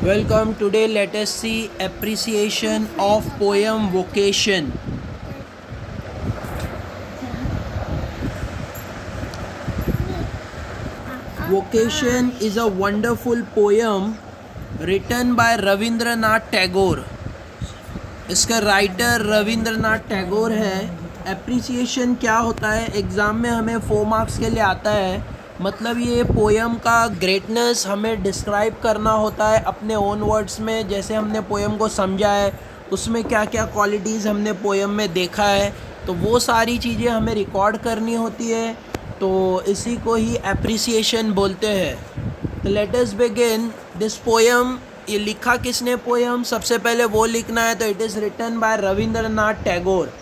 Welcome. Today let us see appreciation of poem Vocation. Vocation is a wonderful poem written by Rabindranath Tagore. इसका writer Rabindranath Tagore है. Appreciation क्या होता है, exam में हमें 4 मार्क्स के लिए आता है. मतलब ये पोएम का ग्रेटनेस हमें डिस्क्राइब करना होता है अपने ओन वर्ड्स में. जैसे हमने पोएम को समझा है, उसमें क्या क्या क्वालिटीज़ हमने पोएम में देखा है, तो वो सारी चीज़ें हमें रिकॉर्ड करनी होती है. तो इसी को ही एप्रिसिएशन बोलते हैं. तो let us begin this poem. ये लिखा किसने पोएम, सबसे पहले वो लिखना है. तो it is written by Rabindranath Tagore.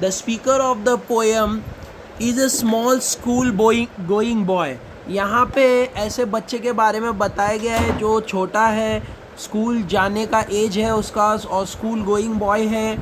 The speaker of the poem is a small school going boy. यहाँ पे ऐसे बच्चे के बारे में बताया गया है जो छोटा है, स्कूल जाने का एज है उसका, और स्कूल गोइंग बॉय है.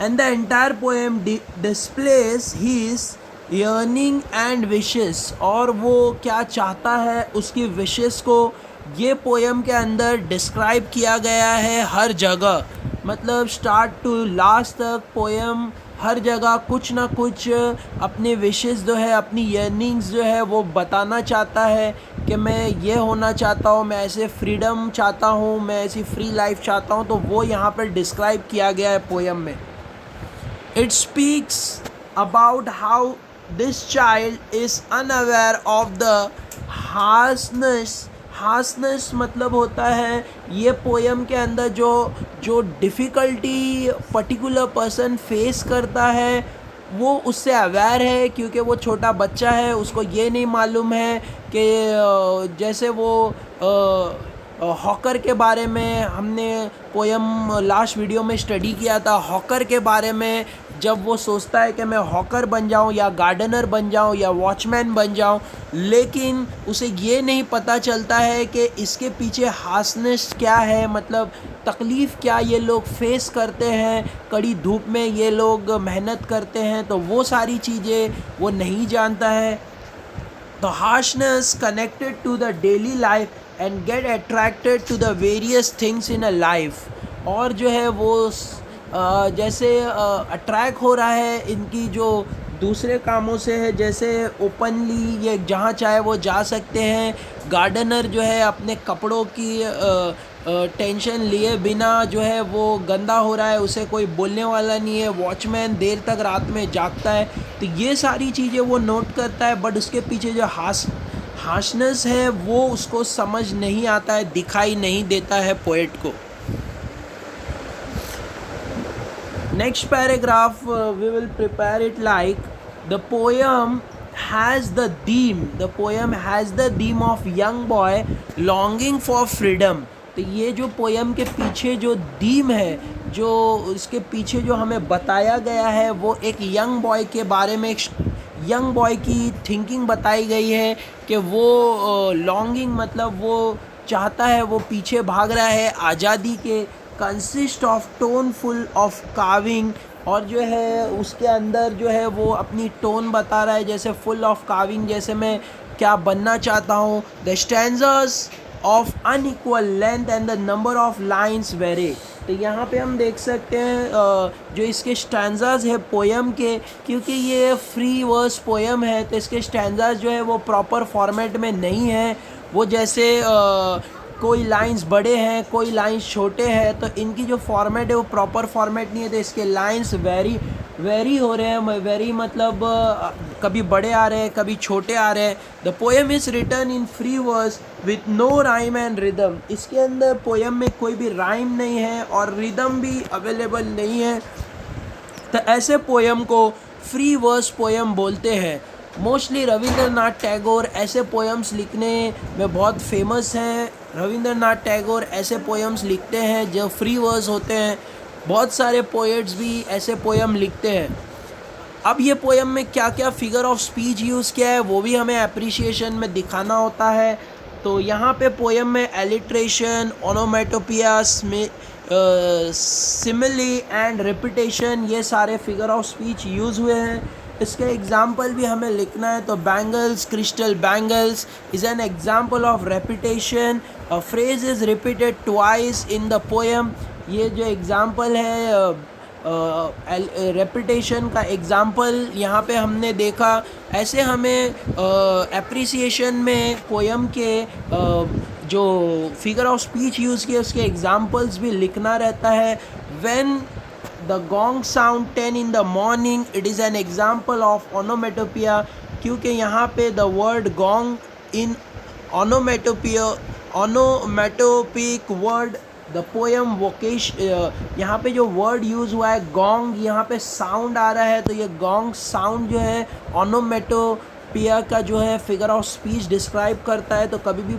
And the entire poem displace his yearning and wishes. और वो क्या चाहता है, उसकी विशेस को ये पोएम के अंदर डिस्क्राइब किया गया है हर जगह. मतलब स्टार्ट टू लास्ट तक पोएम हर जगह कुछ ना कुछ अपने विशेस जो है, अपनी यर्निंग्स जो है वो बताना चाहता है कि मैं ये होना चाहता हूँ, मैं ऐसे फ्रीडम चाहता हूँ, मैं ऐसी फ्री लाइफ चाहता हूँ. तो वो यहाँ पर डिस्क्राइब किया गया है पोएम में. It speaks about how this child is unaware of the harshness. Harshness मतलब होता है ये पोएम के अंदर जो डिफ़िकल्टी पर्टिकुलर पर्सन फेस करता है वो उससे अवेयर है, क्योंकि वो छोटा बच्चा है. उसको ये नहीं मालूम है कि जैसे वो हॉकर के बारे में हमने पोएम लास्ट वीडियो में स्टडी किया था. हॉकर के बारे में जब वो सोचता है कि मैं हॉकर बन जाऊं या गार्डनर बन जाऊं या वॉचमैन बन जाऊं, लेकिन उसे ये नहीं पता चलता है कि इसके पीछे हार्शनेस क्या है, मतलब तकलीफ़ क्या ये लोग फेस करते हैं, कड़ी धूप में ये लोग मेहनत करते हैं. तो वो सारी चीज़ें वो नहीं जानता है. तो harshness connected to the daily life and get attracted to the various things in a life. और जो है वो जैसे अट्रैक्ट हो रहा है इनकी जो दूसरे कामों से है, जैसे ओपनली ये जहाँ चाहे वो जा सकते हैं. गार्डनर जो है अपने कपड़ों की टेंशन लिए बिना जो है वो गंदा हो रहा है, उसे कोई बोलने वाला नहीं है. वॉचमैन देर तक रात में जागता है. तो ये सारी चीज़ें वो नोट करता है, बट उसके पीछे जो हार्शनेस है वो उसको समझ नहीं आता है, दिखाई नहीं देता है पोएट को. Next paragraph we will prepare it like the poem has the theme. The poem has the theme of young boy longing for freedom. तो ये जो पोएम के पीछे जो थीम है, जो इसके पीछे जो हमें बताया गया है, वो एक यंग बॉय के बारे में, एक यंग बॉय की थिंकिंग बताई गई है कि वो लॉन्गिंग मतलब वो चाहता है, वो पीछे भाग रहा है आज़ादी के. Consist of tone full of calving. और जो है उसके अंदर जो है वो अपनी टोन बता रहा है, जैसे फुल ऑफ काविंग, जैसे मैं क्या बनना चाहता हूँ. The stanzas of unequal length and the number of lines very. तो यहाँ पे हम देख सकते हैं जो इसके स्टैंजास है पोएम के, क्योंकि ये फ्री वर्स पोएम है तो इसके स्टैंजास जो है वो प्रॉपर फॉर्मेट में नहीं है. वो जैसे कोई लाइंस बड़े हैं, कोई लाइंस छोटे हैं, तो इनकी जो फॉर्मेट है वो प्रॉपर फॉर्मेट नहीं है. तो इसके लाइंस वेरी हो रहे हैं. वेरी मतलब कभी बड़े आ रहे हैं, कभी छोटे आ रहे हैं. The poem is written in free verse with no rhyme and rhythm. इसके अंदर पोएम में कोई भी राइम नहीं है और रिदम भी अवेलेबल नहीं है. तो ऐसे पोएम को फ्री वर्स पोएम बोलते हैं. मोस्टली रविंद्रनाथ टैगोर ऐसे पोएम्स लिखने में बहुत फेमस हैं. रविंद्रनाथ टैगोर ऐसे पोएम्स लिखते हैं जो फ्री वर्स होते हैं. बहुत सारे पोएट्स भी ऐसे पोएम लिखते हैं. अब ये पोएम में क्या क्या फिगर ऑफ स्पीच यूज़ किया है वो भी हमें एप्रिशिएशन में दिखाना होता है. तो यहाँ पे पोएम में alliteration, onomatopoeia, simile and repetition, ये सारे फिगर ऑफ स्पीच यूज़ हुए हैं. इसके एग्जाम्पल भी हमें लिखना है. तो bangles, crystal bangles is an example of repetition. a phrase is repeated twice in the poem. ये जो एग्जाम्पल है रेपिटेशन का एग्जाम्पल यहाँ पे हमने देखा. ऐसे हमें एप्रिसिएशन में पोयम के जो फिगर ऑफ स्पीच यूज़ किए उसके एग्जाम्पल्स भी लिखना रहता है. When the gong sound 10 in the morning, it is an example of onomatopoeia, क्योंकि यहाँ पे the word gong in onomatopoeic word the poem vocation, यहाँ पे जो वर्ड यूज़ हुआ है गॉन्ग, यहाँ पे साउंड आ रहा है, तो ये गॉन्ग साउंड जो है ओनोमेटोपिया का जो है फिगर ऑफ स्पीच डिस्क्राइब करता है. तो कभी भी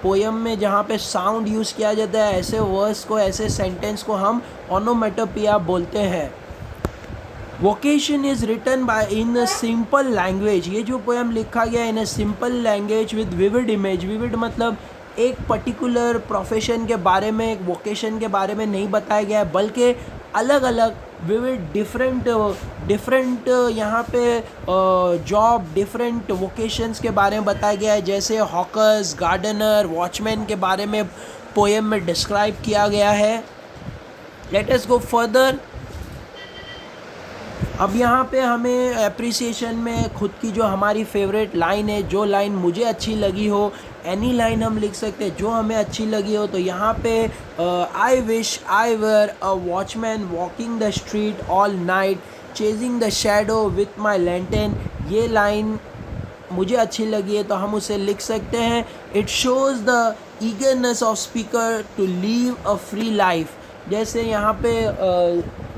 पोएम में जहाँ पे साउंड यूज़ किया जाता है ऐसे वर्ड्स को, ऐसे सेंटेंस को हम ओनोमेटोपिया बोलते हैं. Vocation is written by in a simple language. ये जो पोएम लिखा गया है in a simple language with vivid image. Vivid मतलब एक पर्टिकुलर प्रोफेशन के बारे में, एक वोकेशन के बारे में नहीं बताया गया है, बल्कि अलग अलग विविड डिफरेंट यहाँ पे जॉब, डिफरेंट वोकेशंस के बारे में बताया गया है. जैसे हॉकर्स, गार्डनर, वॉचमैन के बारे में पोएम में डिस्क्राइब किया गया है. Let us go further. अब यहाँ पे हमें एप्रिसिएशन में खुद की जो हमारी फेवरेट लाइन है, जो लाइन मुझे अच्छी लगी हो, एनी लाइन हम लिख सकते हैं जो हमें अच्छी लगी हो. तो यहाँ पे I wish I were a watchman walking the street all night chasing the shadow with my lantern. ये लाइन मुझे अच्छी लगी है तो हम उसे लिख सकते हैं. It shows the eagerness of speaker to live a free life. जैसे यहाँ पे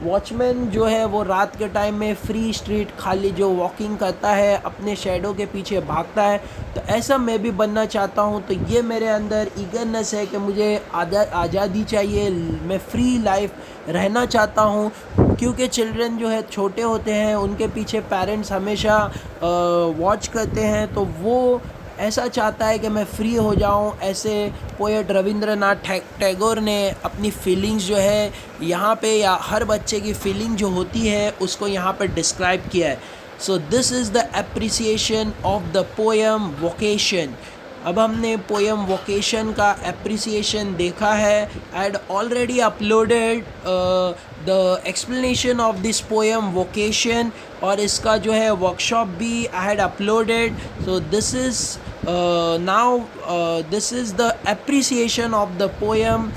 वॉचमैन जो है वो रात के टाइम में फ्री स्ट्रीट खाली जो वॉकिंग करता है, अपने शैडो के पीछे भागता है, तो ऐसा मैं भी बनना चाहता हूँ. तो ये मेरे अंदर ईगरनेस है कि मुझे आज़ादी चाहिए, मैं फ्री लाइफ रहना चाहता हूँ. क्योंकि चिल्ड्रन जो है छोटे होते हैं, उनके पीछे पेरेंट्स हमेशा वॉच करते हैं, तो वो ऐसा चाहता है कि मैं फ्री हो जाऊं. ऐसे पोएट रविंद्रनाथ टैगोर ने अपनी फीलिंग्स जो है यहाँ पे, या हर बच्चे की फीलिंग जो होती है उसको यहाँ पे डिस्क्राइब किया है. So this is the appreciation of the poem vocation. अब हमने पोएम वोकेशन का एप्रिसिएशन देखा है. I had already uploaded the explanation of this poem vocation, और इसका जो है वर्कशॉप भी I had uploaded. So this is this is the appreciation of the poem.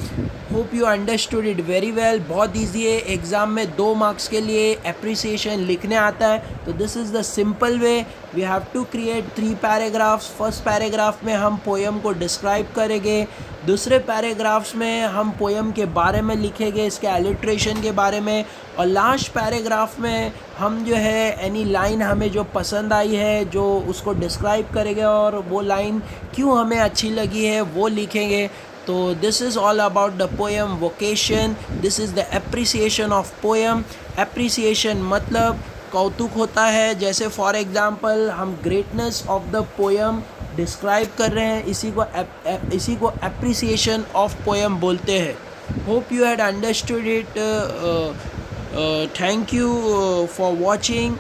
Hope you understood it very well. बहुत easy है, exam में 2 marks के लिए एप्रिसिएशन लिखने आता है. तो this is the simple way. We have to create 3 paragraphs. First paragraph में हम पोएम को डिस्क्राइब करेंगे, दूसरे पैराग्राफ्स में हम पोएम के बारे में लिखेंगे, इसके एलिट्रेशन के बारे में, और लास्ट पैराग्राफ में हम जो है एनी लाइन हमें जो पसंद आई है जो उसको डिस्क्राइब करेंगे, और वो लाइन क्यों हमें अच्छी लगी है वो लिखेंगे. तो this is all about the poem vocation. This is the appreciation of poem. Appreciation मतलब कौतुक होता है. जैसे फॉर एग्जांपल हम greatness of the poem describe कर रहे हैं, इसी को एप्रिसिएशन ऑफ पोएम बोलते हैं. Hope you had understood it. Thank you for watching.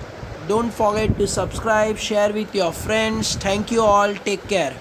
Don't forget to subscribe, share with your friends. Thank you all. Take care.